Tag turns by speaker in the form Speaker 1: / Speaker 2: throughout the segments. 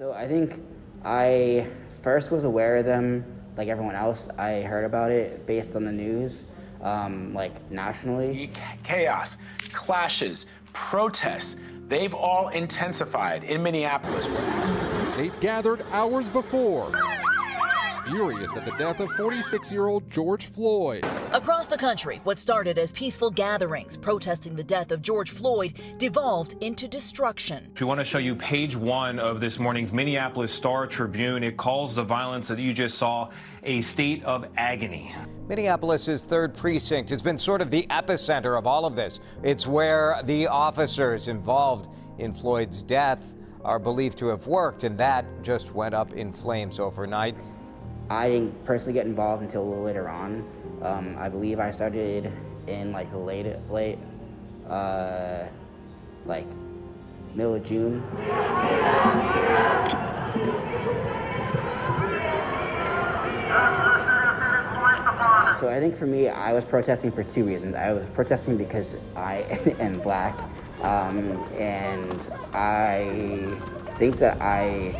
Speaker 1: So I think I first was aware of them like everyone else. I heard about it based on the news, like nationally.
Speaker 2: Chaos, clashes, protests, they've all intensified in Minneapolis.
Speaker 3: They'd gathered hours before, furious at the death of 46-year-old George Floyd.
Speaker 4: Across the country, what started as peaceful gatherings protesting the death of George Floyd devolved into destruction.
Speaker 5: We want to show you page 1 of this morning's Minneapolis Star-Tribune. It calls the violence that you just saw a state of agony.
Speaker 6: Minneapolis's 3rd precinct has been sort of the epicenter of all of this. It's where the officers involved in Floyd's death are believed to have worked, and that just went up in flames overnight.
Speaker 1: I didn't personally get involved until a little later on. I believe I started in like the late, like middle of June. So I think for me, I was protesting for 2 reasons. I was protesting because I am black, and I think that I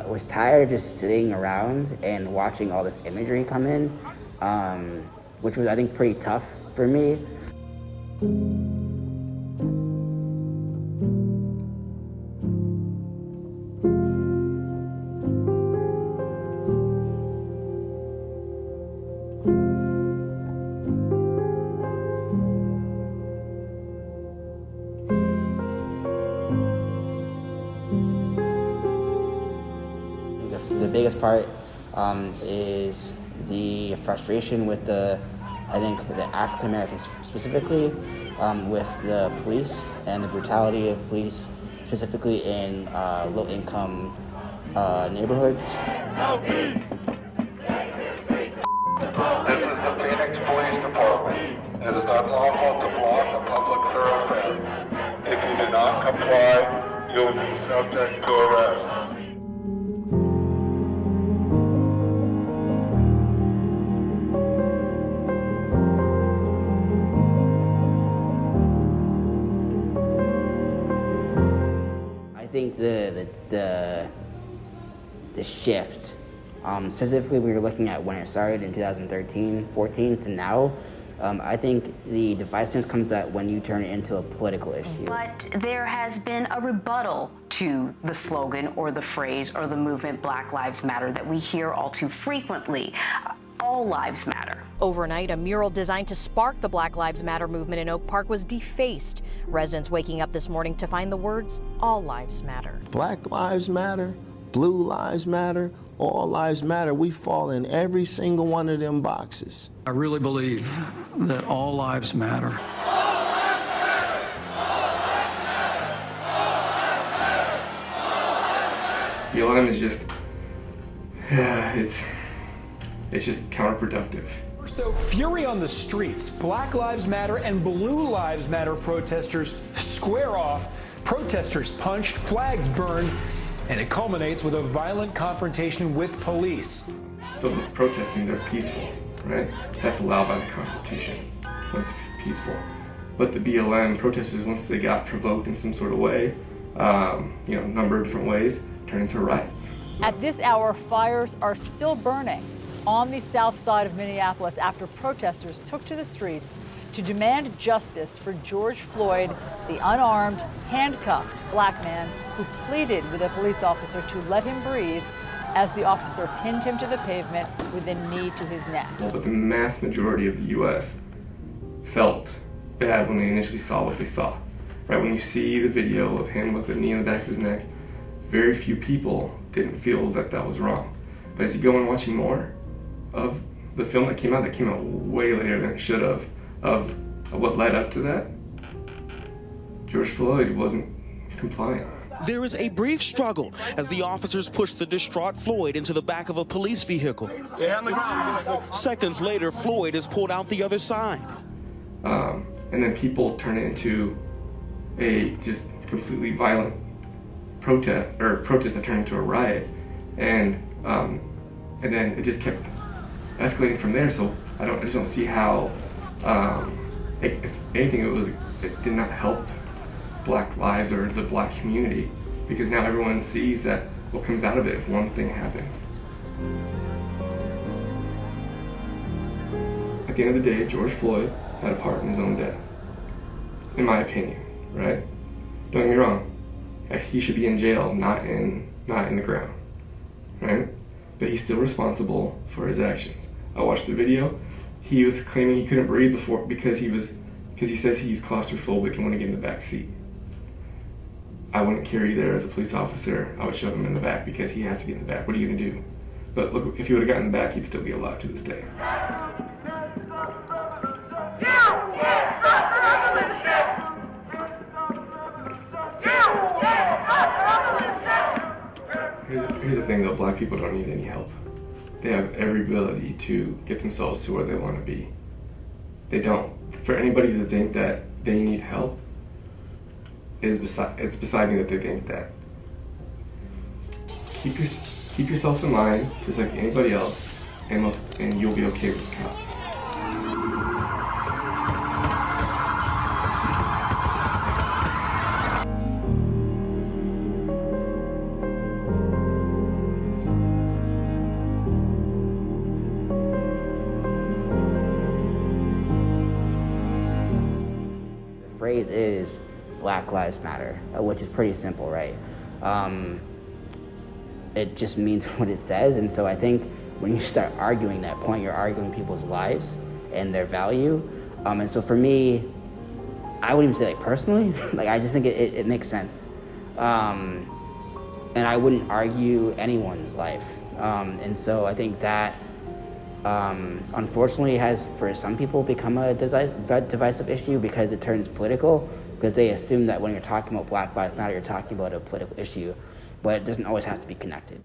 Speaker 1: was tired of just sitting around and watching all this imagery come in, which was, I think, pretty tough for me. The biggest part is the frustration with the African Americans specifically, with the police and the brutality of police, specifically in low-income neighborhoods.
Speaker 7: This is the Phoenix Police Department. It is unlawful to block a public thoroughfare. If you do not comply, you will be subject to arrest.
Speaker 1: I think the shift, specifically we were looking at when it started in 2013, 14 to now, I think the divisiveness comes out when you turn it into a political issue.
Speaker 8: But there has been a rebuttal to the slogan or the phrase or the movement Black Lives Matter that we hear all too frequently. All lives matter.
Speaker 9: Overnight, a mural designed to spark the Black Lives Matter movement in Oak Park was defaced. Residents waking up this morning to find the words, "All lives matter."
Speaker 10: Black lives matter, blue lives matter, all lives matter. We fall in every single one of them boxes.
Speaker 11: I really believe that all lives matter.
Speaker 12: BLM is just, it's just counterproductive.
Speaker 13: So fury on the streets, Black Lives Matter and Blue Lives Matter protesters square off, protesters punched, flags burned, and it culminates with a violent confrontation with police.
Speaker 12: So the protestings are peaceful, right? That's allowed by the Constitution when it's peaceful. But the BLM protesters, once they got provoked in some sort of way, a number of different ways, turned into riots.
Speaker 14: At this hour, fires are still burning on the south side of Minneapolis after protesters took to the streets to demand justice for George Floyd, the unarmed, handcuffed black man who pleaded with a police officer to let him breathe as the officer pinned him to the pavement with a knee to his neck.
Speaker 12: But the mass majority of the U.S. felt bad when they initially saw what they saw. Right, when you see the video of him with a knee in the back of his neck, very few people didn't feel that that was wrong. But as you go on watching more of the film that came out way later than it should have, of what led up to that, George Floyd wasn't compliant.
Speaker 15: There is a brief struggle as the officers push the distraught Floyd into the back of a police vehicle. Seconds later, Floyd is pulled out the other side.
Speaker 12: And then people turn it into a just completely violent protest that turned into a riot, and then it just kept escalating from there. So I just don't see how, if anything, it did not help Black lives or the Black community. because now everyone sees that what comes out of it if one thing happens. At the end of the day, George Floyd had a part in his own death, in my opinion, right? Don't get me wrong, he should be in jail, not in the ground, right? But he's still responsible for his actions. I watched the video. He was claiming he couldn't breathe before because he says he's claustrophobic and want to get in the back seat. I wouldn't carry there as a police officer. I would shove him in the back because he has to get in the back. What are you gonna do? But look, if he would have gotten in the back, he'd still be alive to this day. Here's the thing though, black people don't need any help. They have every ability to get themselves to where they want to be. They don't. For anybody to think that they need help, it's beside me that they think that. Keep yourself in line, just like anybody else, and you'll be okay with the cops.
Speaker 1: The phrase is Black Lives Matter, which is pretty simple, right? It just means what it says, and so I think when you start arguing that point, you're arguing people's lives and their value. And so for me, I wouldn't even say like personally, like I just think it makes sense. And I wouldn't argue anyone's life. And so I think that unfortunately has, for some people, become a divisive issue because it turns political, because they assume that when you're talking about Black Lives Matter, you're talking about a political issue, but it doesn't always have to be connected.